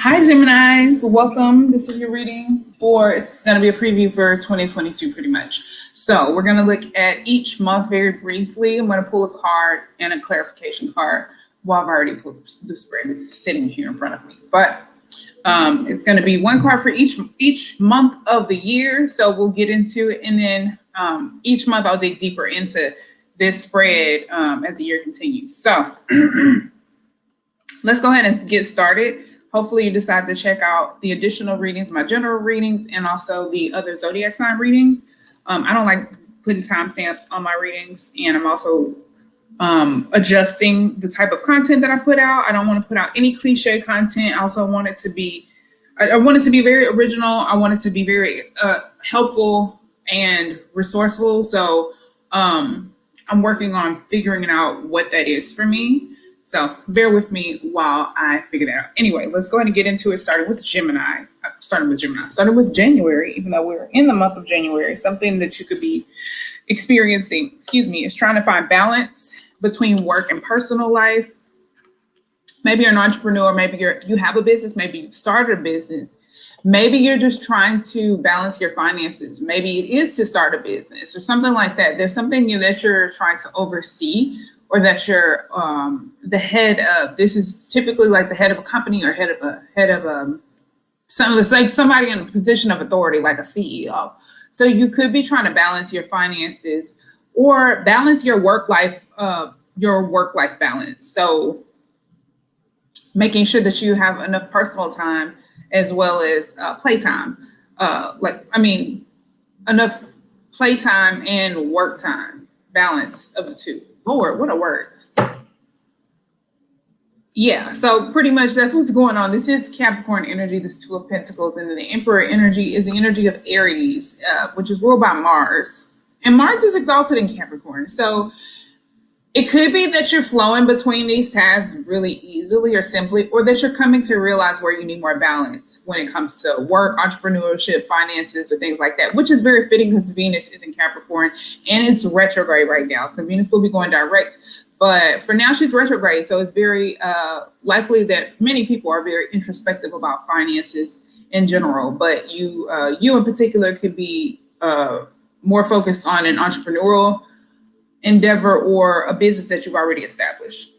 Hi, Geminis. Welcome. This is your reading for, it's going to be a preview for 2022 pretty much. So we're going to look at each month very briefly. I'm going to pull a card and a clarification card. Well, I've already pulled the spread. It's sitting here in front of me. But it's going to be one card for each month of the year. So we'll get into it. And then each month I'll dig deeper into this spread as the year continues. So let's go ahead and get started. Hopefully you decide to check out the additional readings, my general readings, and also the other zodiac sign readings. I don't like putting timestamps on my readings, and I'm also adjusting the type of content that I put out. I don't want to put out any cliche content. I also want it to be, I want it to be very original. I want it to be very helpful and resourceful. So I'm working on figuring out what that is for me. So bear with me while I figure that out. Anyway, let's go ahead and get into it, starting with Gemini. Starting with January, even though we're in the month of January. Something that you could be experiencing, is trying to find balance between work and personal life. Maybe you're an entrepreneur, maybe you have a business, maybe you've started a business. Maybe you're just trying to balance your finances. Maybe it is to start a business or something like that. There's something that you're trying to oversee, or that you're the head of. This is typically like the head of a company or head of it's like somebody in a position of authority, like a CEO. So you could be trying to balance your finances or balance your work life balance. So making sure that you have enough personal time as well as playtime. Enough playtime and work time, balance of the two. Lord, what are words? Yeah, so pretty much that's what's going on. This is Capricorn energy, this Two of Pentacles, and then the Emperor energy is the energy of Aries, which is ruled by Mars. And Mars is exalted in Capricorn. So it could be that you're flowing between these tasks really easily or simply, or that you're coming to realize where you need more balance when it comes to work, entrepreneurship, finances, or things like that, which is very fitting because Venus is in Capricorn and it's retrograde right now. So Venus will be going direct, but for now she's retrograde. So it's very likely that many people are very introspective about finances in general, but you in particular could be more focused on an entrepreneurial endeavor or a business that you've already established.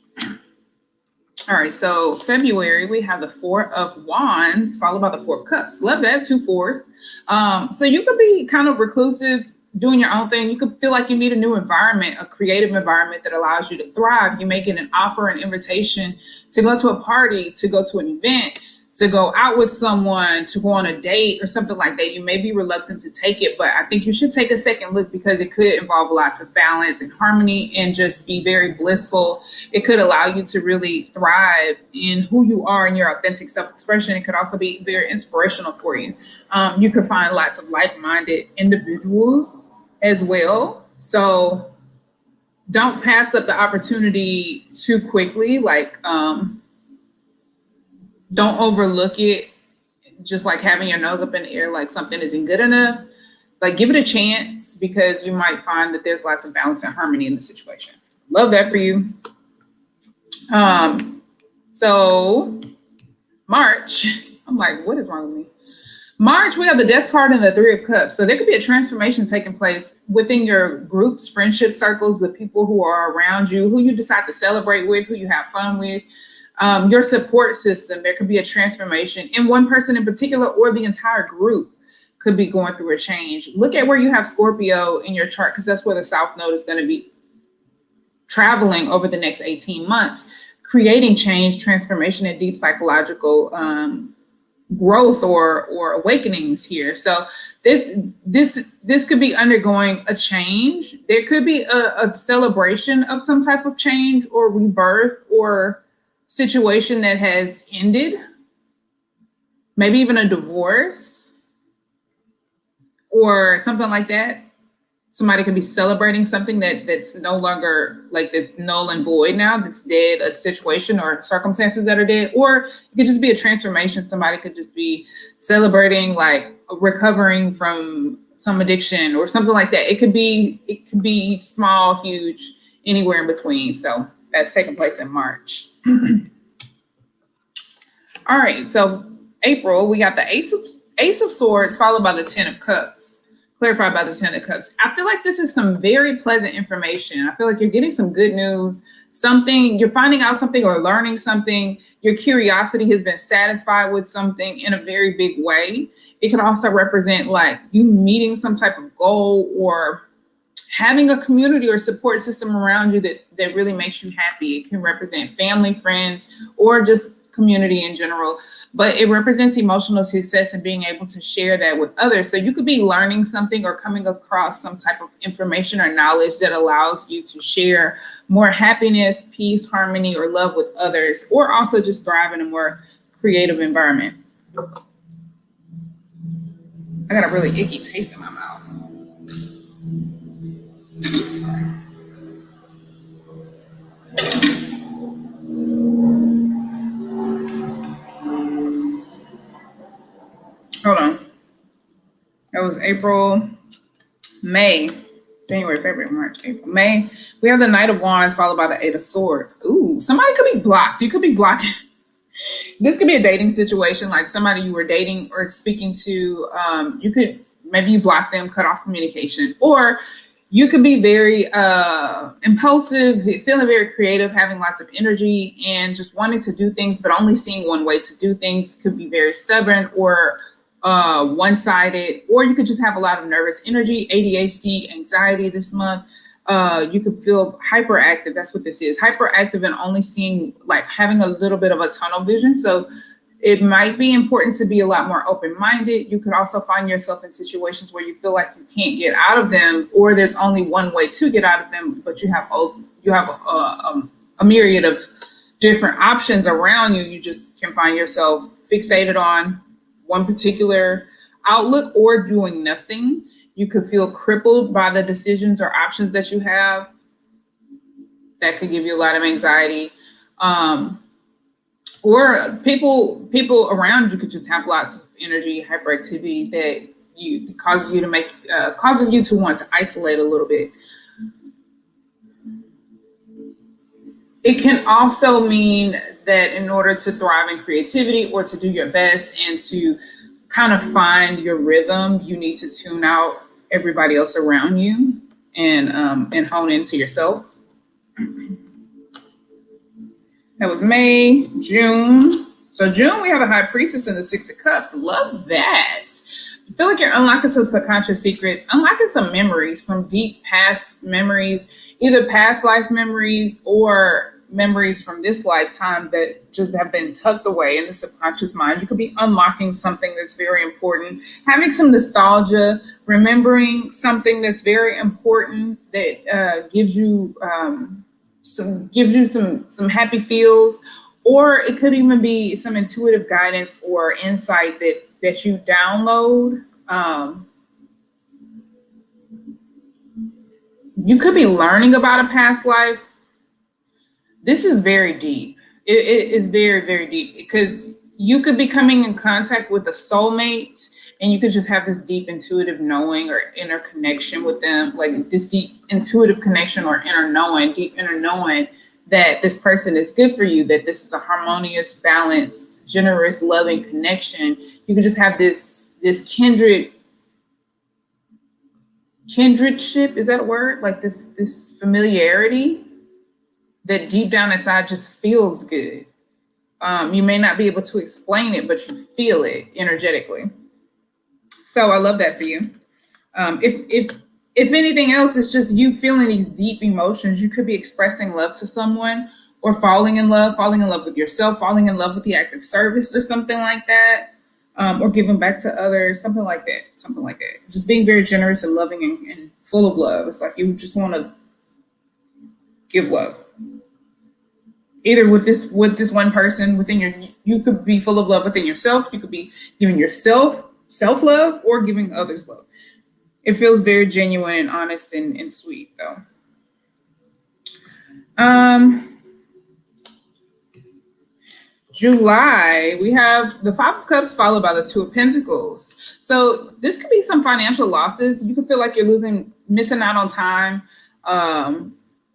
All right, so February, we have the Four of Wands, followed by the Four of Cups. Love that, 2 fours. So you could be kind of reclusive, doing your own thing. You could feel like you need a new environment, a creative environment that allows you to thrive. You may get an offer, an invitation to go to a party, to go to an event, to go out with someone, to go on a date or something like that. You may be reluctant to take it, but I think you should take a second look because it could involve lots of balance and harmony and just be very blissful. It could allow you to really thrive in who you are and your authentic self-expression. It could also be very inspirational for you. You could find lots of like-minded individuals as well. So don't pass up the opportunity too quickly. Don't overlook it, just like having your nose up in the air, like something isn't good enough. Like, give it a chance because you might find that there's lots of balance and harmony in the situation. Love that for you. So March, I'm like, what is wrong with me? March, we have the Death card and the Three of Cups. So there could be a transformation taking place within your groups, friendship circles, the people who are around you, who you decide to celebrate with, who you have fun with. Your support system, there could be a transformation in one person in particular, or the entire group could be going through a change. Look at where you have Scorpio in your chart, because that's where the South Node is going to be traveling over the next 18 months, creating change, transformation, and deep psychological growth or awakenings here. So this could be undergoing a change. There could be a celebration of some type of change or rebirth or situation that has ended, maybe even a divorce or something like that. Somebody could be celebrating something that's no longer, like, that's null and void now, that's dead, a situation or circumstances that are dead. Or it could just be a transformation. Somebody could just be celebrating, like, recovering from some addiction or something like that. It could be small, huge, anywhere in between. So that's taking place in March. All right, so April, we got the Ace of Swords followed by the Ten of Cups, clarified by the Ten of Cups. I feel like this is some very pleasant information. I feel like you're getting some good news, something, you're finding out something or learning something. Your curiosity has been satisfied with something in a very big way. It can also represent like you meeting some type of goal or having a community or support system around you that really makes you happy. It can represent family, friends, or just community in general, but it represents emotional success and being able to share that with others. So you could be learning something or coming across some type of information or knowledge that allows you to share more happiness, peace, harmony, or love with others, or also just thrive in a more creative environment. I got a really icky taste in my mouth. Hold on. That was April, May, January, February, March, April, May. We have the Knight of Wands followed by the Eight of Swords. Ooh, somebody could be blocked. You could be blocking. This could be a dating situation, like somebody you were dating or speaking to. You could, maybe you block them, cut off communication, or you could be very impulsive, feeling very creative, having lots of energy and just wanting to do things, but only seeing one way to do things. Could be very stubborn or one-sided, or you could just have a lot of nervous energy, ADHD, anxiety this month. You could feel hyperactive. That's what this is. Hyperactive and only seeing, like having a little bit of a tunnel vision. So it might be important to be a lot more open-minded. You could also find yourself in situations where you feel like you can't get out of them, or there's only one way to get out of them, but you have a myriad of different options around you. You just can find yourself fixated on one particular outlook or doing nothing. You could feel crippled by the decisions or options that you have. That could give you a lot of anxiety. Or people around you could just have lots of energy, hyperactivity that causes you to want to isolate a little bit. It can also mean that in order to thrive in creativity or to do your best and to kind of find your rhythm, you need to tune out everybody else around you and hone into yourself. That was May, June. So June, we have the High Priestess and the Six of Cups. Love that. I feel like you're unlocking some subconscious secrets, unlocking some memories, some deep past memories, either past life memories or memories from this lifetime that just have been tucked away in the subconscious mind. You could be unlocking something that's very important, having some nostalgia, remembering something that's very important that gives you some happy feels, or it could even be some intuitive guidance or insight that you download. You could be learning about a past life. This is very deep. It is very, very deep because you could be coming in contact with a soulmate and you could just have this deep intuitive knowing or inner connection with them, like this deep intuitive connection or deep inner knowing that this person is good for you, that this is a harmonious, balanced, generous, loving connection. You could just have this kindredship, is that a word? Like this familiarity that deep down inside just feels good. You may not be able to explain it, but you feel it energetically. So I love that for you. If anything else, it's just you feeling these deep emotions. You could be expressing love to someone or falling in love with yourself, falling in love with the act of service or something like that, or giving back to others, something like that. Just being very generous and loving and full of love. It's like you just want to give love. Either with this one person within you could be full of love within yourself. You could be giving yourself self-love or giving others love. It feels very genuine and honest and sweet though. July, we have the Five of Cups followed by the Two of Pentacles. So this could be some financial losses. You could feel like you're missing out on time,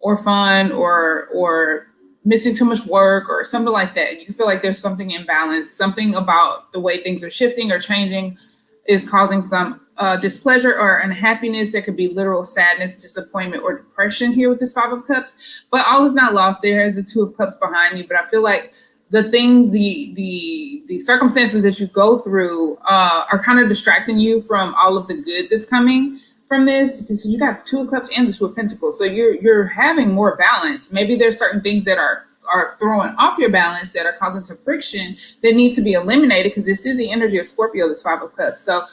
or fun, or missing too much work or something like that. You feel like there's something imbalanced, something about the way things are shifting or changing is causing some displeasure or unhappiness. There could be literal sadness, disappointment, or depression here with this Five of Cups. But all is not lost. There is a Two of Cups behind you. But I feel like the circumstances that you go through are kind of distracting you from all of the good that's coming from this, because you got Two of Cups and the Two of Pentacles. So you're having more balance. Maybe there's certain things that are throwing off your balance that are causing some friction that need to be eliminated, because this is the energy of Scorpio, the Five of Cups. So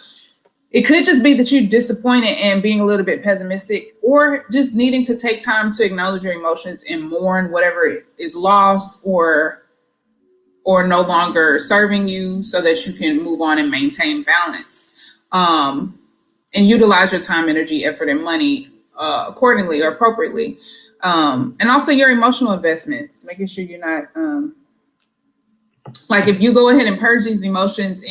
it could just be that you're disappointed and being a little bit pessimistic, or just needing to take time to acknowledge your emotions and mourn whatever is lost or no longer serving you, so that you can move on and maintain balance. And utilize your time, energy, effort, and money accordingly or appropriately. And also your emotional investments, making sure you're not, like if you go ahead and purge these emotions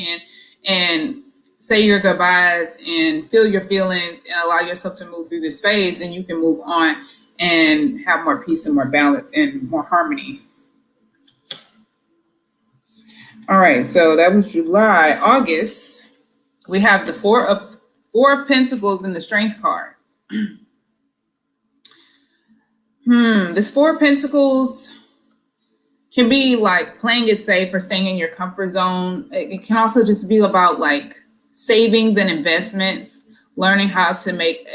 and say your goodbyes and feel your feelings and allow yourself to move through this phase, then you can move on and have more peace and more balance and more harmony. All right, so that was July. August, we have the Four of Pentacles in the Strength card. This Four of Pentacles can be like playing it safe or staying in your comfort zone. It can also just be about like savings and investments, learning how to make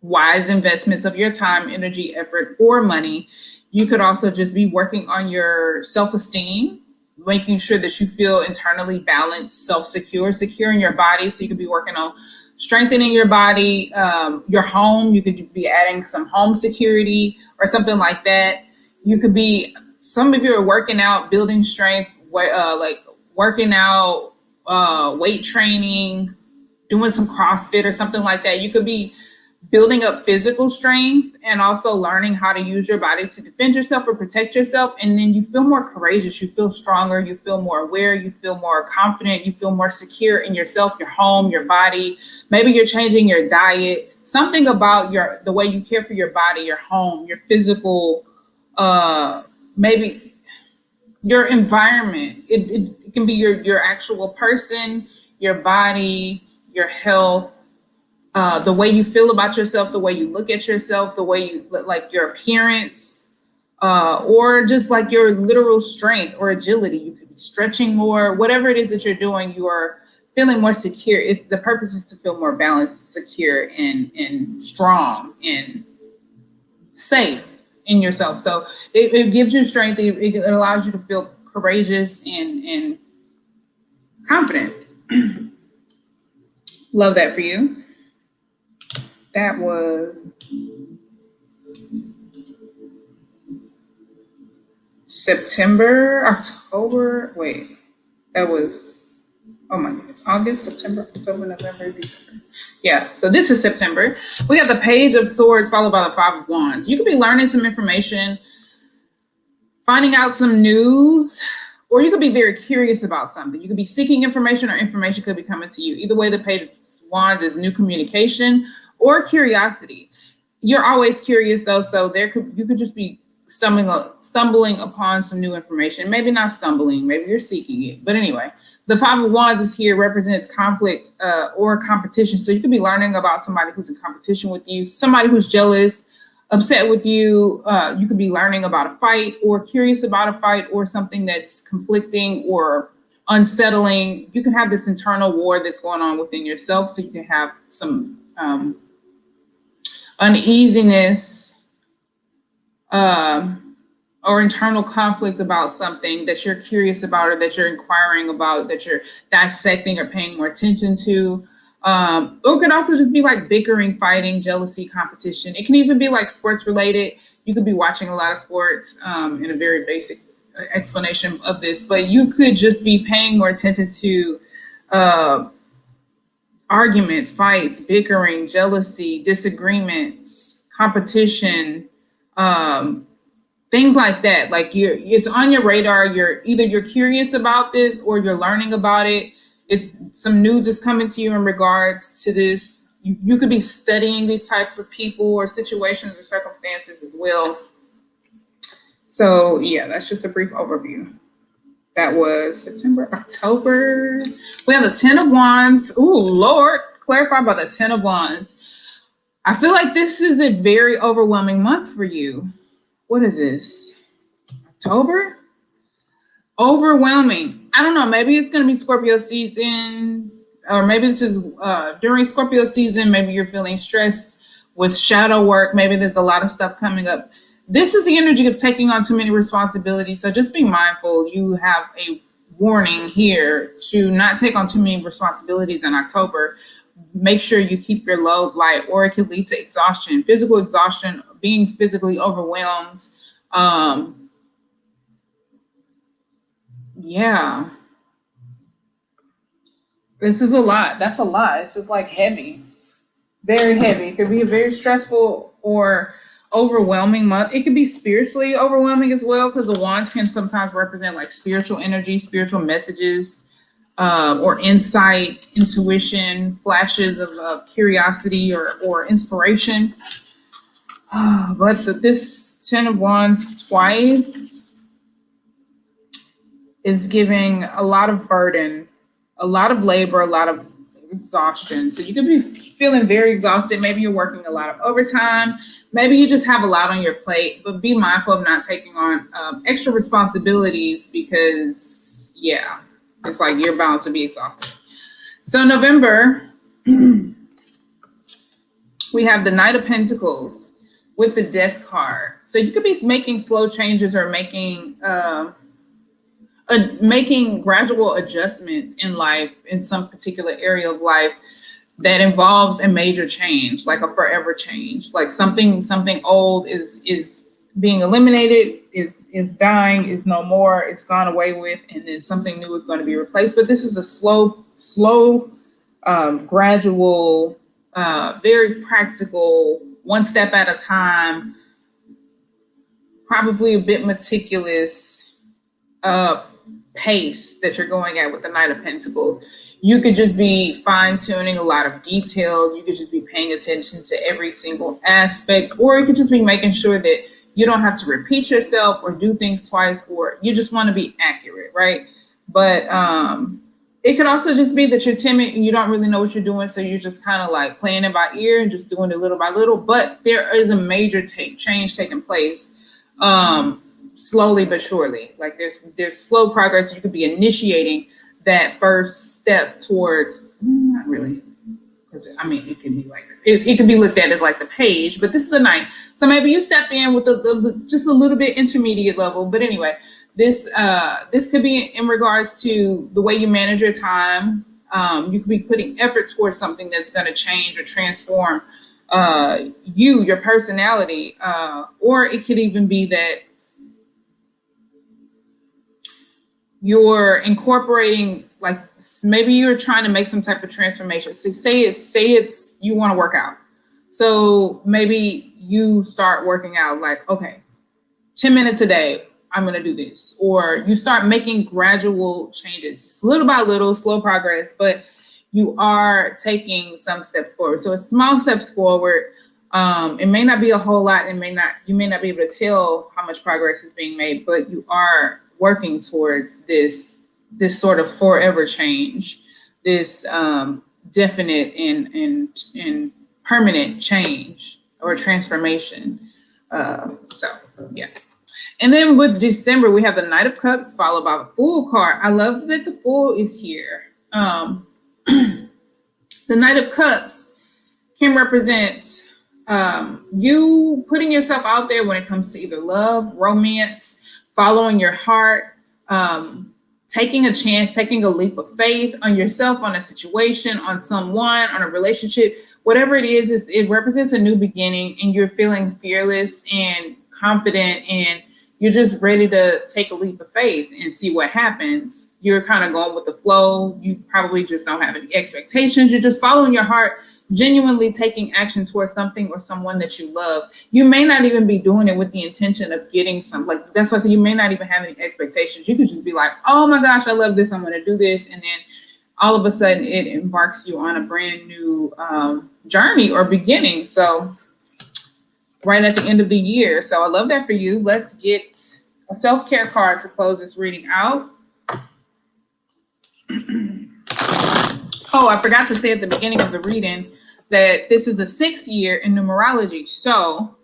wise investments of your time, energy, effort, or money. You could also just be working on your self-esteem, making sure that you feel internally balanced, self-secure, secure in your body. So you could be working on strengthening your body, your home. You could be adding some home security or something like that. You could be, some of you are working out, building strength, like working out, weight training, doing some CrossFit or something like that. You could be building up physical strength and also learning how to use your body to defend yourself or protect yourself. And then you feel more courageous, you feel stronger, you feel more aware, you feel more confident, you feel more secure in yourself, your home, your body. Maybe you're changing your diet, something about the way you care for your body, your home, your physical, maybe your environment. It can be your actual person, your body, your health, the way you feel about yourself, the way you look at yourself, the way you like your appearance, or just like your literal strength or agility. You could be stretching more, whatever it is that you're doing, you are feeling more secure. The purpose is to feel more balanced, secure, and strong and safe in yourself. So it gives you strength. It allows you to feel courageous and confident. Love that for you. That was September, October. Wait, that was, oh my goodness, August, September, October, November, December. Yeah, so this is September. We have the Page of Swords followed by the Five of Wands. You could be learning some information, finding out some news, or you could be very curious about something. You could be seeking information, or information could be coming to you. Either way, the Page of Wands is new communication or curiosity. You're always curious though, so you could just be stumbling upon some new information. Maybe not stumbling, maybe you're seeking it. But anyway, the Five of Wands is here, represents conflict or competition. So you could be learning about somebody who's in competition with you, somebody who's jealous, upset with you. You could be learning about a fight or curious about a fight or something that's conflicting or unsettling. You can have this internal war that's going on within yourself. So you can have some uneasiness or internal conflict about something that you're curious about or that you're inquiring about, that you're dissecting or paying more attention to. Or it could also just be like bickering, fighting, jealousy, competition. It can even be like sports related. You could be watching a lot of sports in a very basic explanation of this, but you could just be paying more attention to arguments, fights, bickering, jealousy, disagreements, competition, things like that. Like it's on your radar. You're curious about this or you're learning about it. It's some news is coming to you in regards to this. You could be studying these types of people or situations or circumstances as well. So yeah, that's just a brief overview. That was September, October. We have the Ten of Wands. Ooh, Lord, clarify about the Ten of Wands. I feel like this is a very overwhelming month for you. What is this? October? Overwhelming. I don't know. Maybe it's going to be Scorpio season, or maybe this is during Scorpio season. Maybe you're feeling stressed with shadow work. Maybe there's a lot of stuff coming up. This is the energy of taking on too many responsibilities. So just be mindful. You have a warning here to not take on too many responsibilities in October. Make sure you keep your load light, or it can lead to exhaustion, physical exhaustion, being physically overwhelmed. Yeah, this is a lot. That's a lot. It's just like heavy, very heavy. It could be a very stressful or overwhelming month. It could be spiritually overwhelming as well, because the wands can sometimes represent like spiritual energy, spiritual messages, or insight, intuition, flashes of curiosity or inspiration. But this Ten of Wands twice is giving a lot of burden, a lot of labor, a lot of exhaustion. So you could be feeling very exhausted. Maybe you're working a lot of overtime. Maybe you just have a lot on your plate, but be mindful of not taking on extra responsibilities, because yeah, it's like you're bound to be exhausted. So November, we have the Knight of Pentacles with the Death card. So you could be making slow changes, or making gradual adjustments in life, in some particular area of life that involves a major change, like a forever change. Like something old is being eliminated, is dying, is no more, it's gone away with, and then something new is going to be replaced. But this is a slow, gradual, very practical, one step at a time, probably a bit meticulous pace that you're going at with the Knight of Pentacles. You could just be fine-tuning a lot of details. You could just be paying attention to every single aspect, or you could just be making sure that you don't have to repeat yourself or do things twice, or you just want to be accurate, right? But it could also just be that you're timid and you don't really know what you're doing, so you're just kind of like playing it by ear and just doing it little by little. But there is a major change taking place, slowly but surely. Like there's slow progress. You could be initiating that first step towards, not really, because I mean it can be like it can be looked at as like the page, but this is the Knight. So maybe you step in with just a little bit intermediate level. But anyway, this could be in regards to the way you manage your time. You could be putting effort towards something that's going to change or transform your personality, or it could even be that you're incorporating, like maybe you're trying to make some type of transformation. So say it's you want to work out. So maybe you start working out like, okay, 10 minutes a day, I'm going to do this. Or you start making gradual changes, little by little, slow progress, but you are taking some steps forward. So it's small steps forward. It may not be a whole lot, and you may not be able to tell how much progress is being made, but you are working towards this sort of forever change, this definite and permanent change or transformation. So yeah. And then with December, we have the Knight of Cups followed by the Fool card. I love that the Fool is here. The Knight of Cups can represent you putting yourself out there when it comes to either love, romance, following your heart, taking a chance, taking a leap of faith on yourself, on a situation, on someone, on a relationship, whatever it is, it represents a new beginning, and you're feeling fearless and confident, and you're just ready to take a leap of faith and see what happens. You're kind of going with the flow. You probably just don't have any expectations. You're just following your heart, genuinely taking action towards something or someone that you love. You may not even be doing it with the intention of getting some, like that's why I say you may not even have any expectations. You could just be like, oh my gosh, I love this, I'm going to do this. And then all of a sudden it embarks you on a brand new journey or beginning. So right at the end of the year. So I love that for you. Let's get A self-care card to close this reading out. Oh, I forgot to say at the beginning of the reading that this is a 6th year in numerology. So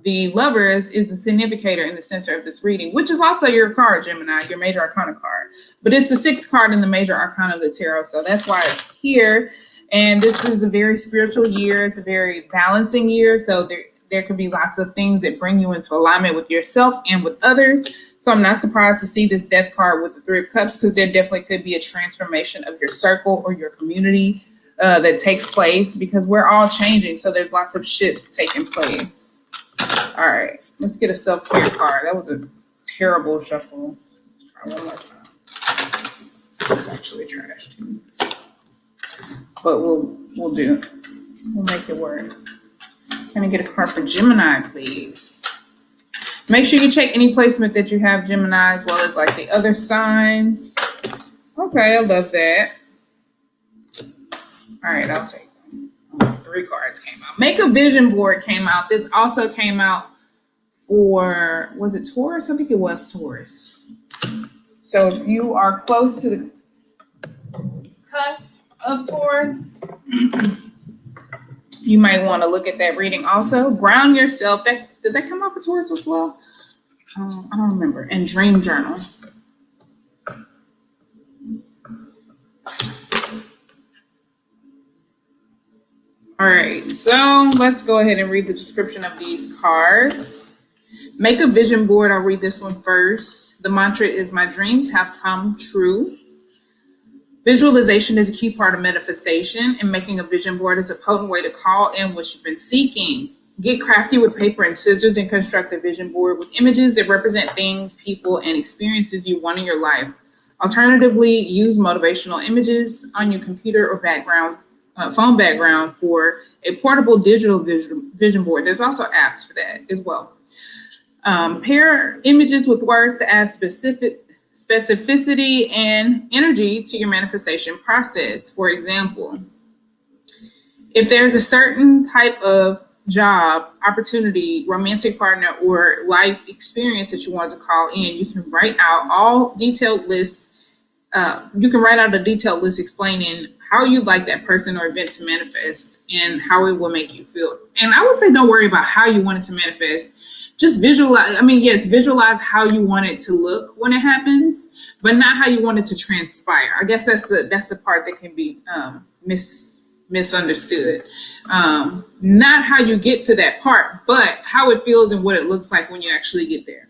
the Lovers is the significator in the center of this reading, which is also your card, Gemini, your major arcana card. But it's the 6th card in the major arcana of the tarot. So that's why it's here. And this is a very spiritual year. It's a very balancing year. So there could be lots of things that bring you into alignment with yourself and with others. So I'm not surprised to see this Death card with the 3 of Cups, because there definitely could be a transformation of your circle or your community that takes place, because we're all changing. So there's lots of shifts taking place. All right, let's get a self-care card. That was a terrible shuffle. Let's try one more time. It's actually trash too, but we'll do. We'll make it work. Can I get a card for Gemini, please? Make sure you check any placement that you have, Gemini, as well as like the other signs. Okay, I love that. All right, I'll take them. 3 cards came out. Make a vision board came out. This also came out for, was it Taurus? I think it was Taurus. So if you are close to the cusp of Taurus, you might want to look at that reading also. Ground yourself. Did that come up for Taurus as well? I don't remember. And dream journal. All right, so let's go ahead and read the description of these cards. Make a vision board. I'll read this one first. The mantra is, my dreams have come true. Visualization is a key part of manifestation, and making a vision board is a potent way to call in what you've been seeking. Get crafty with paper and scissors and construct a vision board with images that represent things, people, and experiences you want in your life. Alternatively, use motivational images on your computer or phone background for a portable digital vision board. There's also apps for that as well. Pair images with words to add specificity and energy to your manifestation process. For example, if there's a certain type of job, opportunity, romantic partner, or life experience that you want to call in, you can write out all detailed lists. You can write out a detailed list explaining how you'd like that person or event to manifest and how it will make you feel. And I would say don't worry about how you want it to manifest. Just visualize. I mean, yes, visualize how you want it to look when it happens, but not how you want it to transpire. I guess that's the part that can be misunderstood. Not how you get to that part, but how it feels and what it looks like when you actually get there.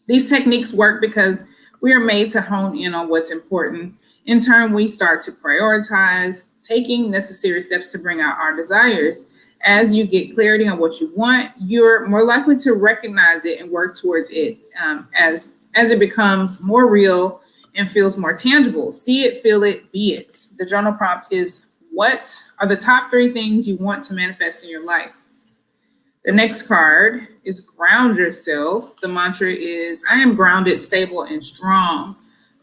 These techniques work because we are made to hone in on what's important. In turn, we start to prioritize taking necessary steps to bring out our desires. As you get clarity on what you want, you're more likely to recognize it and work towards it as it becomes more real and feels more tangible. See it, feel it, be it. The journal prompt is, what are the top 3 things you want to manifest in your life? The next card is ground yourself. The mantra is, I am grounded, stable, and strong.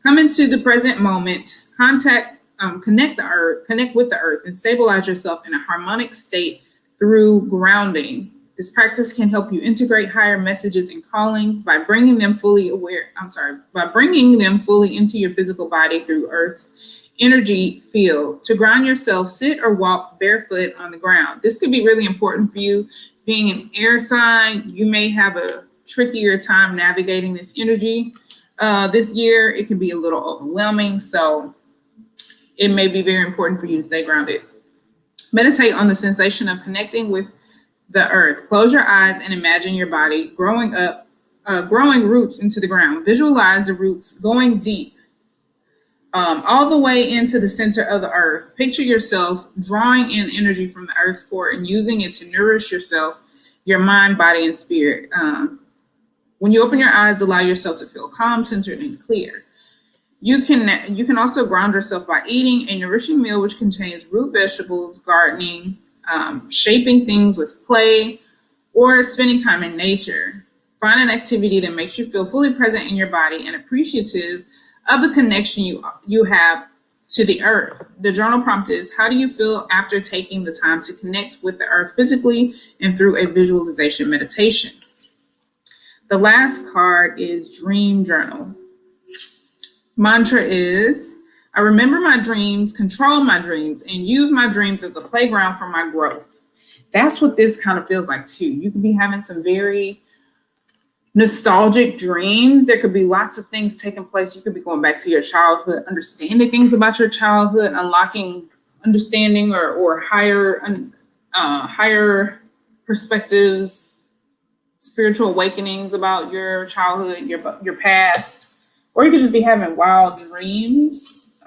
Come into the present moment, connect with the earth, and stabilize yourself in a harmonic state through grounding. This practice can help you integrate higher messages and callings by bringing them fully into your physical body through Earth's energy field. To ground yourself, sit or walk barefoot on the ground. This could be really important for you. Being an air sign, you may have a trickier time navigating this energy. This year, it can be a little overwhelming, so it may be very important for you to stay grounded. Meditate on the sensation of connecting with the earth. Close your eyes and imagine your body growing roots into the ground. Visualize the roots going deep, all the way into the center of the earth. Picture yourself drawing in energy from the earth's core and using it to nourish yourself, your mind, body, and spirit. When you open your eyes, allow yourself to feel calm, centered, and clear. You can also ground yourself by eating a nourishing meal which contains root vegetables, gardening, shaping things with clay, or spending time in nature. Find an activity that makes you feel fully present in your body and appreciative of the connection you have to the earth. The journal prompt is, how do you feel after taking the time to connect with the earth physically and through a visualization meditation? The last card is Dream Journal. Mantra is, I remember my dreams, control my dreams, and use my dreams as a playground for my growth. That's what this kind of feels like too. You could be having some very nostalgic dreams. There could be lots of things taking place. You could be going back to your childhood, understanding things about your childhood, unlocking understanding or higher perspectives, spiritual awakenings about your childhood, your past, or you could just be having wild dreams.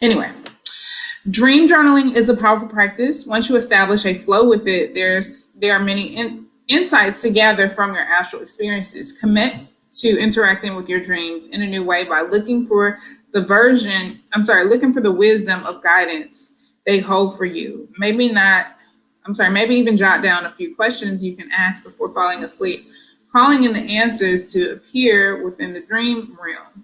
Anyway, dream journaling is a powerful practice. Once you establish a flow with it, there are many insights to gather from your astral experiences. Commit to interacting with your dreams in a new way by looking for the wisdom of guidance they hold for you. Maybe even jot down a few questions you can ask before falling asleep, calling in the answers to appear within the dream realm.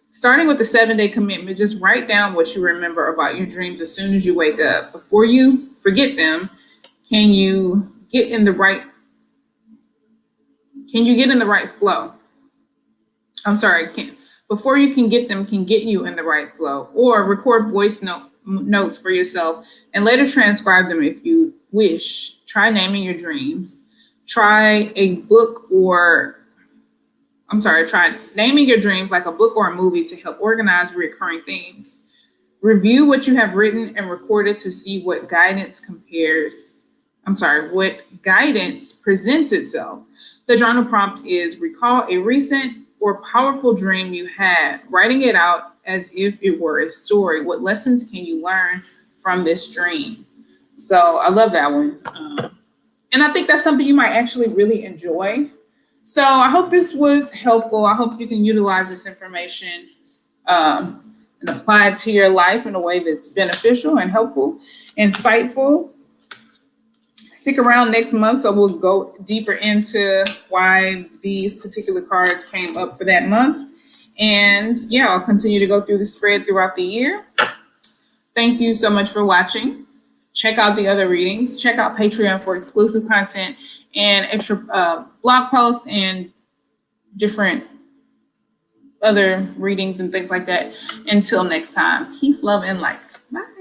Starting with the 7-day commitment, just write down what you remember about your dreams as soon as you wake up. Before you forget them, can you get in the right flow? Before you can get them, can get you in the right flow. Or record voice notes for yourself and later transcribe them if you wish. Try naming your dreams. Try naming your dreams like a book or a movie to help organize recurring themes. Review what you have written and recorded to see what guidance presents itself. The journal prompt is recall a recent or powerful dream you had, writing it out as if it were a story. What lessons can you learn from this dream? So I love that one. And I think that's something you might actually really enjoy. So I hope this was helpful. I hope you can utilize this information and apply it to your life in a way that's beneficial and helpful, insightful. Stick around next month so we'll go deeper into why these particular cards came up for that month. And yeah, I'll continue to go through the spread throughout the year. Thank you so much for watching. Check out the other readings. Check out Patreon for exclusive content and extra blog posts and different other readings and things like that. Until next time, peace, love, and light. Bye.